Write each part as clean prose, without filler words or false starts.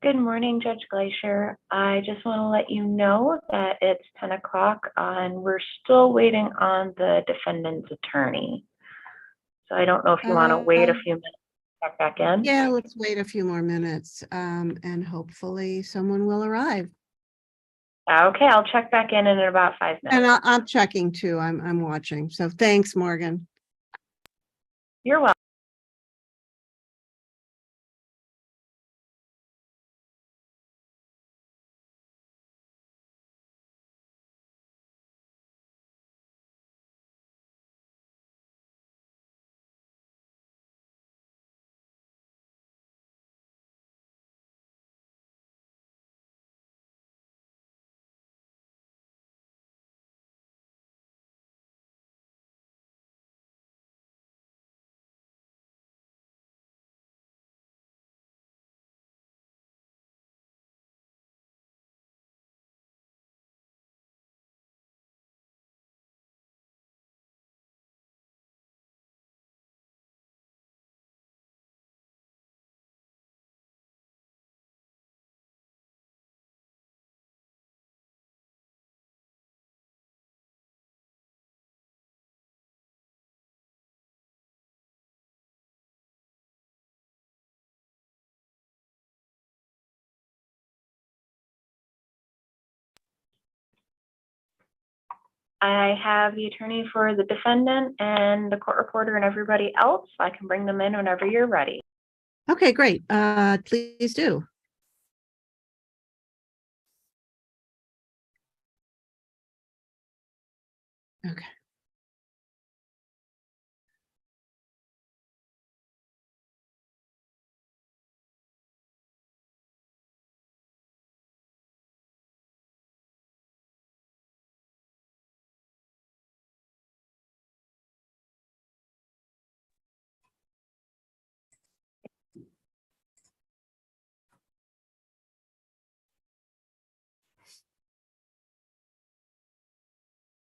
Good morning, Judge Glacier. I just want to let you know that it's 10 o'clock and we're still waiting on the defendant's attorney. So I don't know if you want to wait a few minutes to check back in. Yeah, let's wait a few more minutes and hopefully someone will arrive. Okay, I'll check back in about 5 minutes. And I'm checking too. I'm watching. So thanks, Morgan. You're welcome. I have the attorney for the defendant and the court reporter and everybody else. I can bring them in whenever you're ready. Okay, great. Please do. Okay.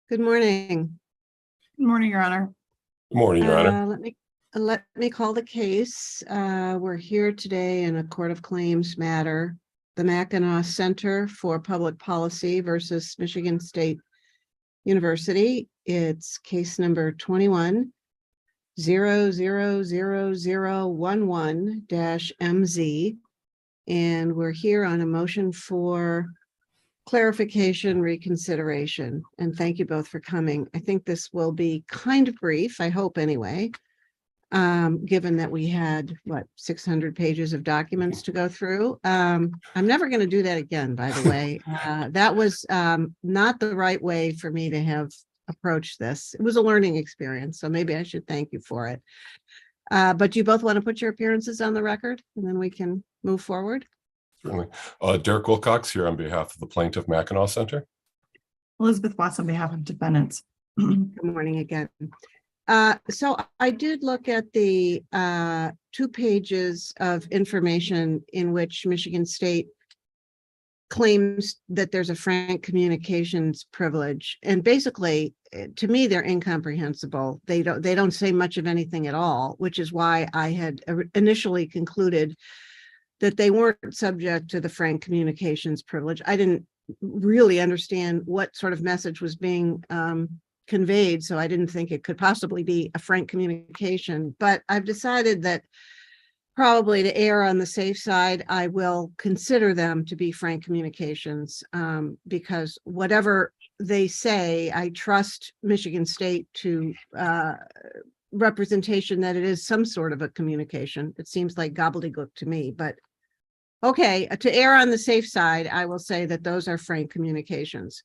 Good morning. Good morning, Your Honor. Good morning, Your Honor. Let me call the case. We're here today in a Court of Claims matter, the Mackinac Center for Public Policy versus Michigan State University. It's case number 21-00011-MZ. And we're here on a motion for clarification, reconsideration, and thank you both for coming. I think this will be kind of brief, I hope anyway, given that we had, 600 pages of documents to go through. I'm never going to do that again, by the way. That was not the right way for me to have approached this. It was a learning experience, so maybe I should thank you for it. But do you both want to put your appearances on the record, and then we can move forward? Certainly. Derek Wilcox here on behalf of the Plaintiff Mackinac Center. Elizabeth Watts on behalf of defendants. Good morning again. So I did look at the 2 pages of information in which Michigan State claims that there's a frank communications privilege, and basically, to me, they're incomprehensible. They don't say much of anything at all, which is why I had initially concluded that they weren't subject to the frank communications privilege. I didn't really understand what sort of message was being conveyed, so I didn't think it could possibly be a frank communication. But I've decided that probably to err on the safe side, I will consider them to be frank communications, because whatever they say, I trust Michigan State to representation that it is some sort of a communication. It seems like gobbledygook to me, but okay, to err on the safe side, I will say that those are frank communications.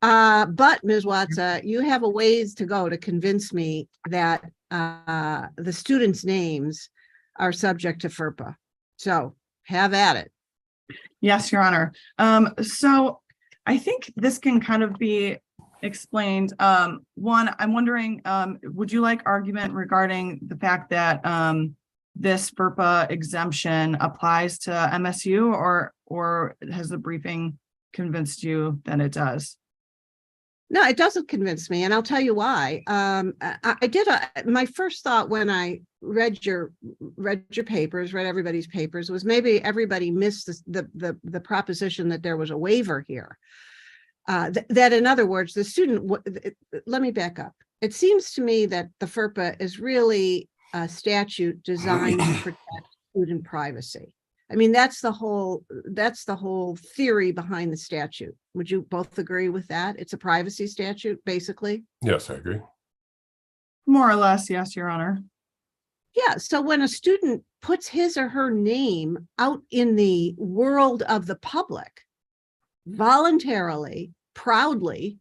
But Ms. Watts, you have a ways to go to convince me that the students' names are subject to FERPA. So have at it. Yes, Your Honor. So I think this can kind of be explained. One, I'm wondering, would you like argument regarding the fact that this FERPA exemption applies to MSU, or has the briefing convinced you that it does? No, it doesn't convince me, and I'll tell you why. I did my first thought when I read your papers, read everybody's papers, was maybe everybody missed the proposition that there was a waiver here. That in other words, the student. Let me back up. It seems to me that the FERPA is really a statute designed to protect student privacy. I mean, that's the whole theory behind the statute. Would you both agree with that? It's a privacy statute, basically. Yes, I agree. More or less, yes, Your Honor. Yeah. So when a student puts his or her name out in the world of the public, voluntarily, proudly,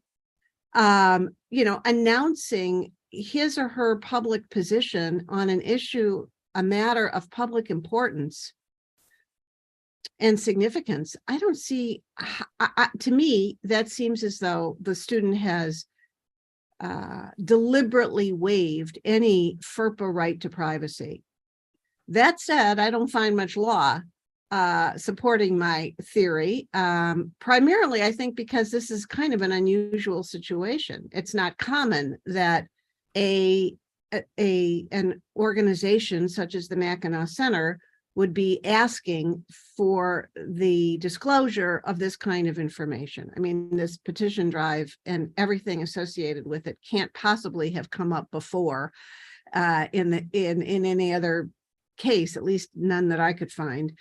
announcing his or her public position on an issue, a matter of public importance and significance, I don't see, to me, that seems as though the student has deliberately waived any FERPA right to privacy. That said, I don't find much law supporting my theory, primarily, I think, because this is kind of an unusual situation. It's not common that an organization such as the Mackinac Center would be asking for the disclosure of this kind of information. I mean, this petition drive and everything associated with it can't possibly have come up before in any other case, at least none that I could find.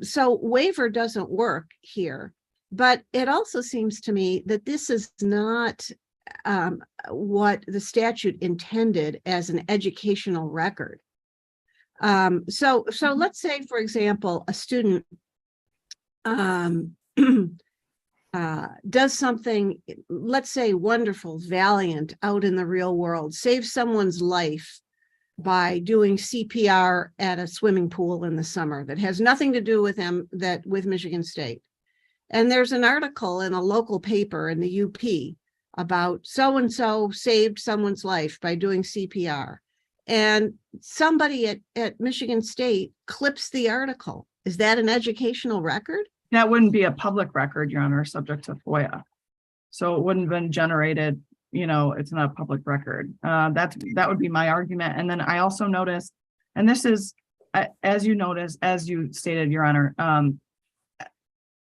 So waiver doesn't work here, but it also seems to me that this is not what the statute intended as an educational record. So let's say, for example, a student does something, let's say, wonderful, valiant out in the real world, saves someone's life by doing CPR at a swimming pool in the summer that has nothing to do with with Michigan State. And there's an article in a local paper in the UP about so-and-so saved someone's life by doing CPR. And somebody at Michigan State clips the article. Is that an educational record? That wouldn't be a public record, Your Honor, subject to FOIA. So it wouldn't have been generated, it's not a public record. That would be my argument. And then I also noticed, and this is, as you stated, Your Honor,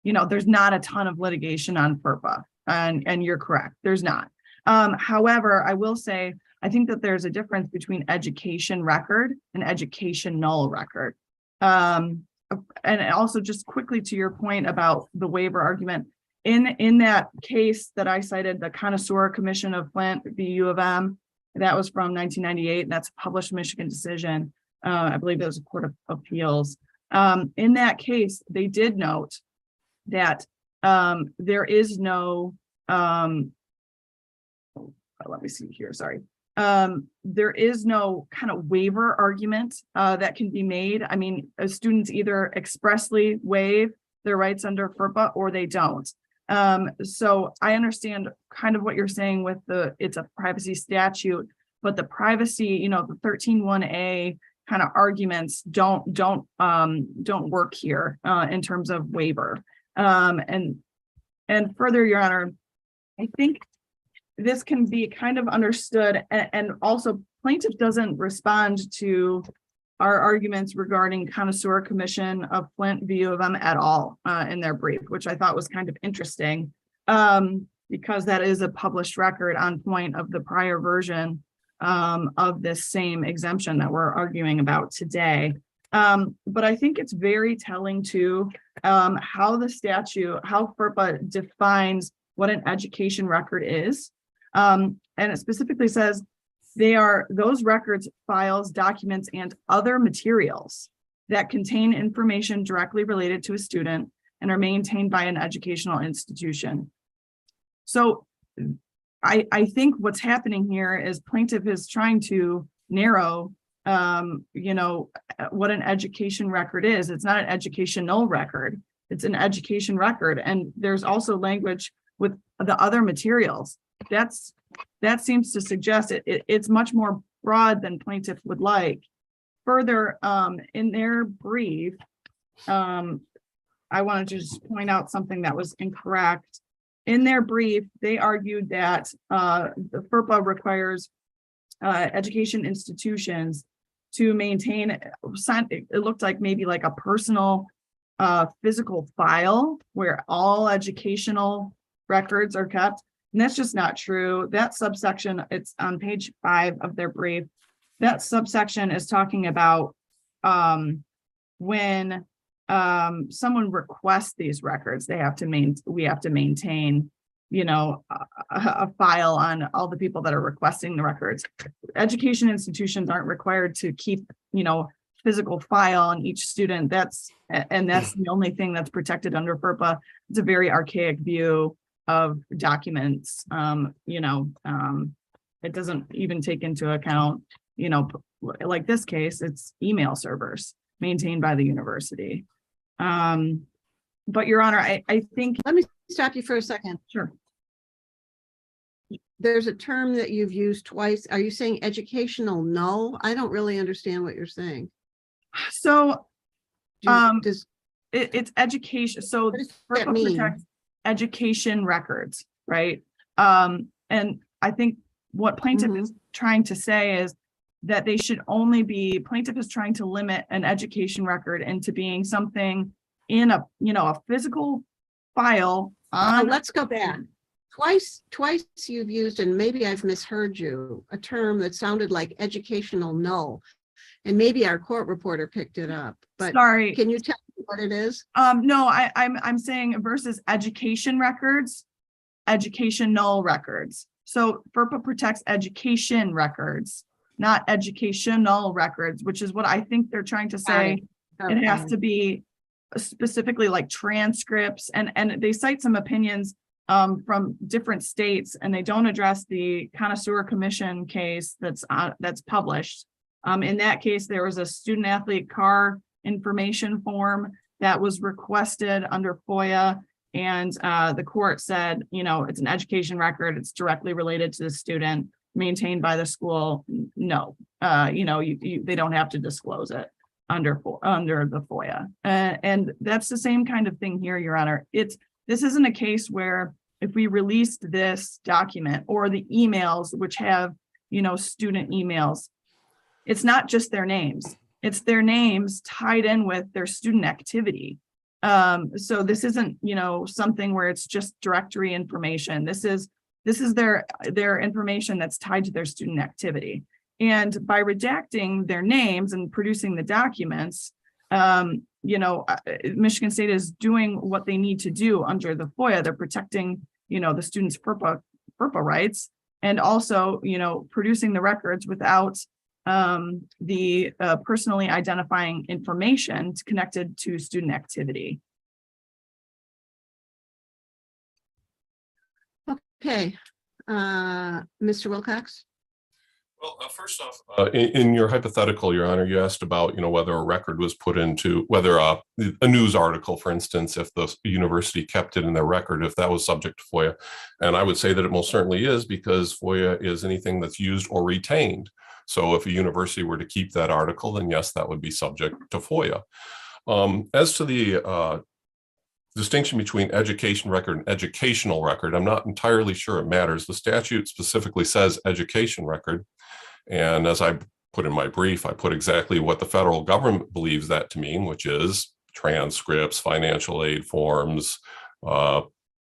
there's not a ton of litigation on FERPA, and you're correct, there's not. However, I will say, I think that there's a difference between education record and educational record. And also, just quickly to your point about the waiver argument, in that case that I cited, the Connoisseur Commission of Flint v. U of M, that was from 1998, and that's a published Michigan decision. I believe it was a Court of Appeals. In that case, they did note that there is no, let me see here, sorry. There is no kind of waiver argument that can be made. I mean, students either expressly waive their rights under FERPA or they don't. So I understand kind of what you're saying with it's a privacy statute, but the privacy, the 13(1)A kind of arguments don't work here in terms of waiver. And further, Your Honor, I think this can be kind of understood, and also plaintiff doesn't respond to our arguments regarding Connoisseur Commission of Flint v. U of M at all in their brief, which I thought was kind of interesting because that is a published record on point of the prior version of this same exemption that we're arguing about today. But I think it's very telling to how the statute, how FERPA defines what an education record is. And it specifically says they are those records, files, documents, and other materials that contain information directly related to a student and are maintained by an educational institution. So I think what's happening here is plaintiff is trying to narrow, what an education record is. It's not an educational record. It's an education record. And there's also language with the other materials. That seems to suggest it's much more broad than plaintiff would like. Further, in their brief, I wanted to just point out something that was incorrect in their brief, they argued that the FERPA requires education institutions to maintain, it looked like maybe like a personal physical file where all educational records are kept. And that's just not true. That subsection, it's on page 5 of their brief. That subsection is talking about when someone requests these records, we have to maintain, you know, a file on all the people that are requesting the records. Education institutions aren't required to keep, you know, physical file on each student. That's the only thing that's protected under FERPA. It's a very archaic view of documents. You know, it doesn't even take into account, you know, like this case, it's email servers maintained by the university. But Your Honor, I think. Let me stop you for a second. Sure. There's a term that you've used twice. Are you saying educational null? I don't really understand what you're saying. So Does it's education. So what does that FERPA mean? protects education records, right? And I think what plaintiff is trying to say is that they should only be, plaintiff is trying to limit an education record into being something in a, you know, a physical file on. Let's go back. Twice you've used, and maybe I've misheard you, a term that sounded like educational null. And maybe our court reporter picked it up, but Sorry. can you tell me what it is? No, I'm saying versus education records, educational records. So FERPA protects education records, not educational records, which is what I think they're trying to say. It has to be specifically like transcripts, and they cite some opinions from different states, and they don't address the Connoisseur Commission case that's published. In that case, there was a student athlete car information form that was requested under FOIA, and the court said, you know, it's an education record, it's directly related to the student, maintained by the school. No, you know, they don't have to disclose it under the FOIA, and that's the same kind of thing here, Your Honor. This isn't a case where if we released this document or the emails, which have, you know, student emails, it's not just their names. It's their names tied in with their student activity. So this isn't, you know, something where it's just directory information. This is their information that's tied to their student activity. And by redacting their names and producing the documents, you know, Michigan State is doing what they need to do under the FOIA. They're protecting, you know, the students' FERPA rights, and also, you know, producing the records without the personally identifying information connected to student activity. Okay, Mr. Wilcox. Well, first off, in your hypothetical, Your Honor, you asked about, you know, whether a record was put into, whether a news article, for instance, if the university kept it in their record, if that was subject to FOIA. And I would say that it most certainly is, because FOIA is anything that's used or retained. So if a university were to keep that article, then yes, that would be subject to FOIA. As to the distinction between education record and educational record, I'm not entirely sure it matters. The statute specifically says education record. And as I put in my brief, I put exactly what the federal government believes that to mean, which is transcripts, financial aid forms,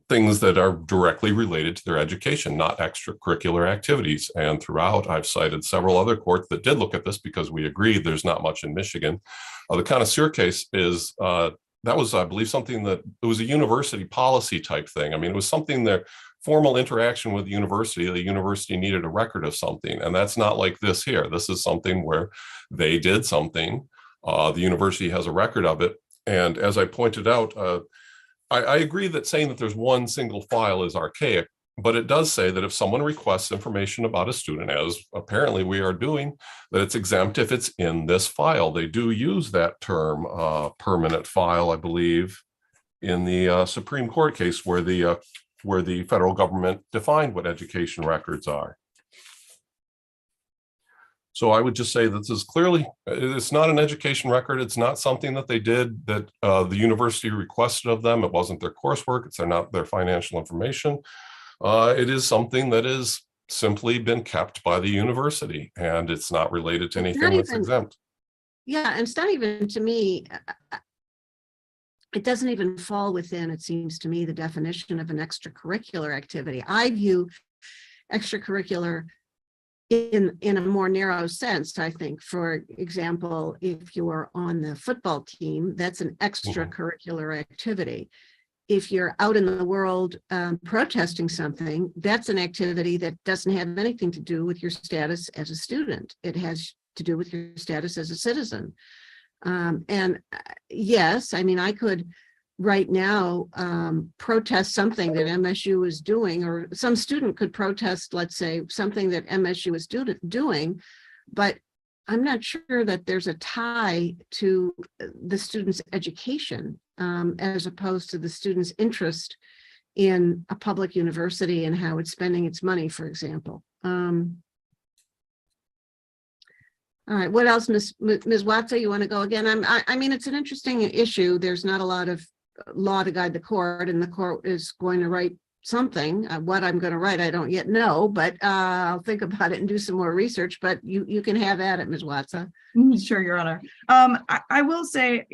things that are directly related to their education, not extracurricular activities. And throughout, I've cited several other courts that did look at this because we agreed there's not much in Michigan. The Connoisseur case is, that was, I believe, something that it was a university policy type thing. I mean, it was something that formal interaction with the university needed a record of something. And that's not like this here. This is something where they did something. The university has a record of it. And as I pointed out, I agree that saying that there's one single file is archaic, but it does say that if someone requests information about a student, as apparently we are doing, that it's exempt if it's in this file. They do use that term, permanent file, I believe, in the Supreme Court case where the federal government defined what education records are. So I would just say that this is clearly, it's not an education record. It's not something that they did that the university requested of them. It wasn't their coursework. It's not their financial information. It is something that is simply been kept by the university, and it's not related to anything that's exempt. Yeah, and it's not even, to me, it doesn't even fall within, it seems to me, the definition of an extracurricular activity. I view extracurricular in a more narrow sense. I think, for example, if you're on the football team, that's an extracurricular activity. If you're out in the world protesting something, that's an activity that doesn't have anything to do with your status as a student. It has to do with your status as a citizen. And yes, I mean, I could right now protest something that MSU is doing, or some student could protest, let's say, something that MSU is doing, but I'm not sure that there's a tie to the student's education as opposed to the student's interest in a public university and how it's spending its money, for example. All right, what else, Ms. Watson, you want to go again? I mean, it's an interesting issue. There's not a lot of law to guide the court, and the court is going to write something. What I'm going to write, I don't yet know, but I'll think about it and do some more research. But you can have at it, Ms. Watson. Sure, Your Honor. I will say,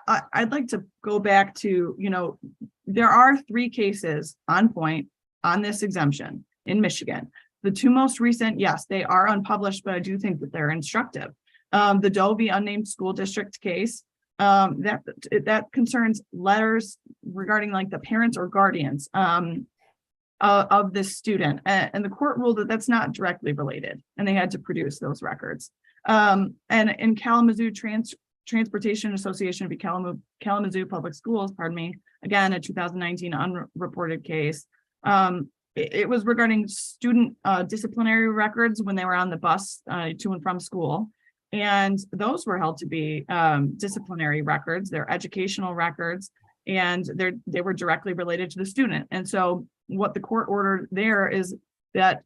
I'd like to go back to, there are 3 cases on point on this exemption in Michigan. The 2 most recent, yes, they are unpublished, but I do think that they're instructive. The Doe v. Unnamed School District case, that concerns letters regarding like the parents or guardians of this student. And the court ruled that that's not directly related, and they had to produce those records. And in Kalamazoo Transportation Association v. Kalamazoo Public Schools, pardon me, again, a 2019 unreported case. It was regarding student disciplinary records when they were on the bus to and from school. And those were held to be disciplinary records, they're educational records, and they were directly related to the student. And so what the court ordered there is that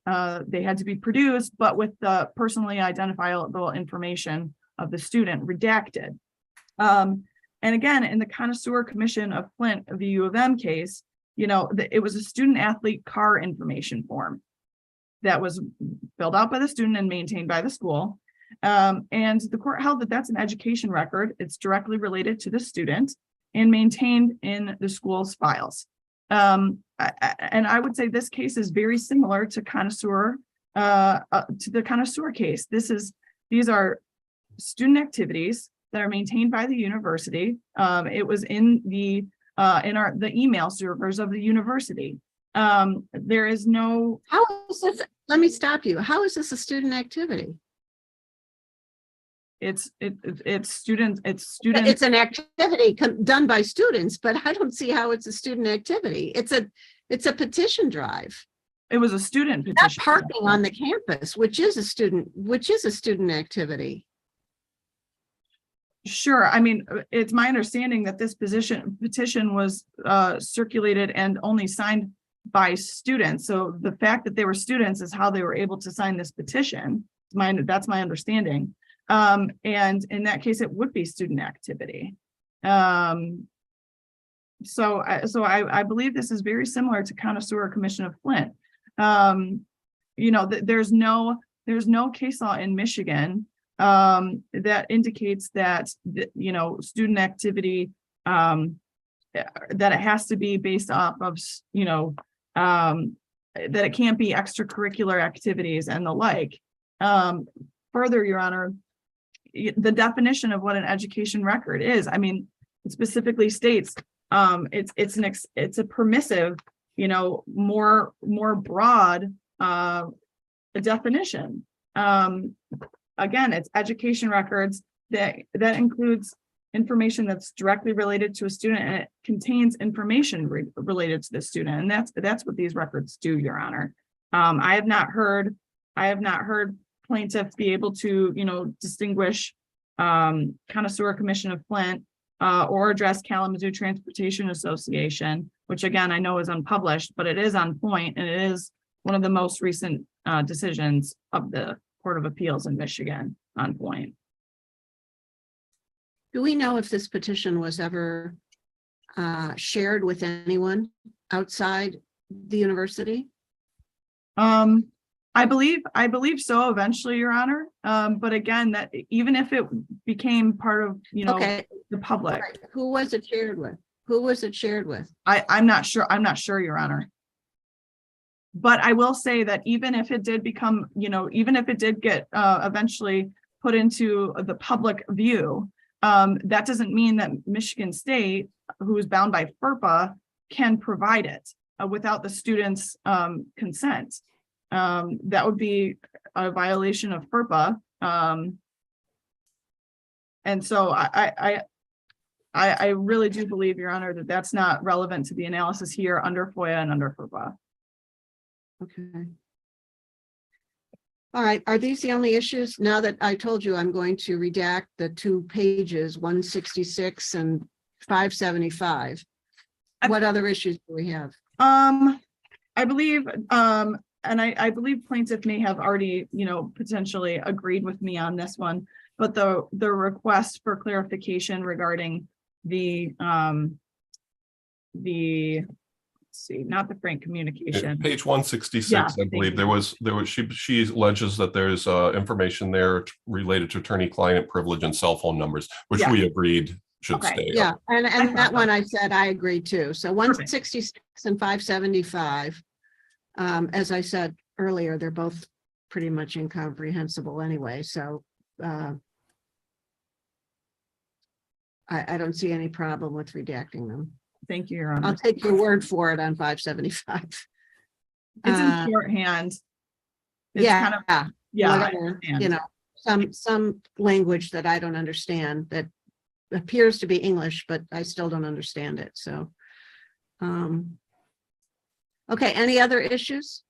they had to be produced, but with the personally identifiable information of the student redacted. And again, in the Connoisseur Commission of Flint of the U of M case, it was a student athlete car information form that was filled out by the student and maintained by the school. And the court held that that's an education record. It's directly related to the student and maintained in the school's files. And I would say this case is very similar to the Connoisseur case. These are student activities that are maintained by the university. It was in the email servers of the university. There is no. How is this? Let me stop you. How is this a student activity? It's students. It's an activity done by students, but I don't see how it's a student activity. It's a petition drive. It was a student petition. Not parking on the campus, which is a student activity. Sure. I mean, it's my understanding that this petition was circulated and only signed by students. So the fact that they were students is how they were able to sign this petition. That's my understanding. And in that case, it would be student activity. So I believe this is very similar to Connoisseur Commission of Flint. There's no case law in Michigan that indicates that student activity that it has to be based off of that it can't be extracurricular activities and the like. Further, Your Honor, the definition of what an education record is, I mean, it specifically states it's a permissive, more broad definition. Again, it's education records that includes information that's directly related to a student, and it contains information related to the student, and that's what these records do, Your Honor. I have not heard plaintiffs be able to distinguish Connoisseur Commission of Flint or address Kalamazoo Transportation Association, which again I know is unpublished, but it is on point, and it is one of the most recent decisions of the Court of Appeals in Michigan on point. Do we know if this petition was ever shared with anyone outside the university? I believe so eventually, Your Honor. But again, that even if it became part of, Okay, the public, right. Who was it shared with? Who was it shared with? I'm not sure, Your Honor. But I will say that even if it did become, even if it did get eventually put into the public view, that doesn't mean that Michigan State, who is bound by FERPA, can provide it without the student's consent. That would be a violation of FERPA. And so I really do believe, Your Honor, that that's not relevant to the analysis here under FOIA and under FERPA. Okay. All right, are these the only issues? Now that I told you I'm going to redact the 2 pages, 166 and 575. What other issues do we have? I believe, and I believe plaintiff may have already, potentially agreed with me on this one, but the request for clarification regarding the let's see, not the frank communication. Page 166, Yeah, I believe there was, she alleges that there's information there related to attorney-client privilege and cell phone numbers, which Yeah. we agreed should Okay. stay. Yeah, and thought that so. one I said I agree too. So 166 and 575. As I said earlier, they're both pretty much incomprehensible anyway, so I don't see any problem with redacting them. Thank you, Your I'll Honor. take your word for it on 575. It's in shorthand. It's Yeah, kind of, yeah, I whatever, understand. some language that I don't understand that appears to be English, but I still don't understand it, so. Okay, any other issues?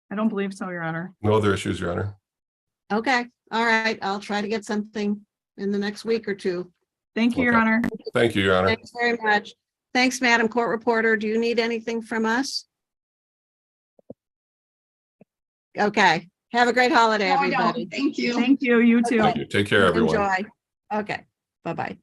I don't believe so, Your Honor. No other issues, Your Honor. Okay, all right, I'll try to get something in the next week or two. Thank you, Your Okay. Honor. Thank you, Your Honor. Thanks very much. Thanks, Madam Court Reporter. Do you need anything from us? Okay, have a great holiday, No, I everybody. don't. Thank you. Thank you, you too. Thank you. Take care, everyone. Enjoy. Okay, bye-bye.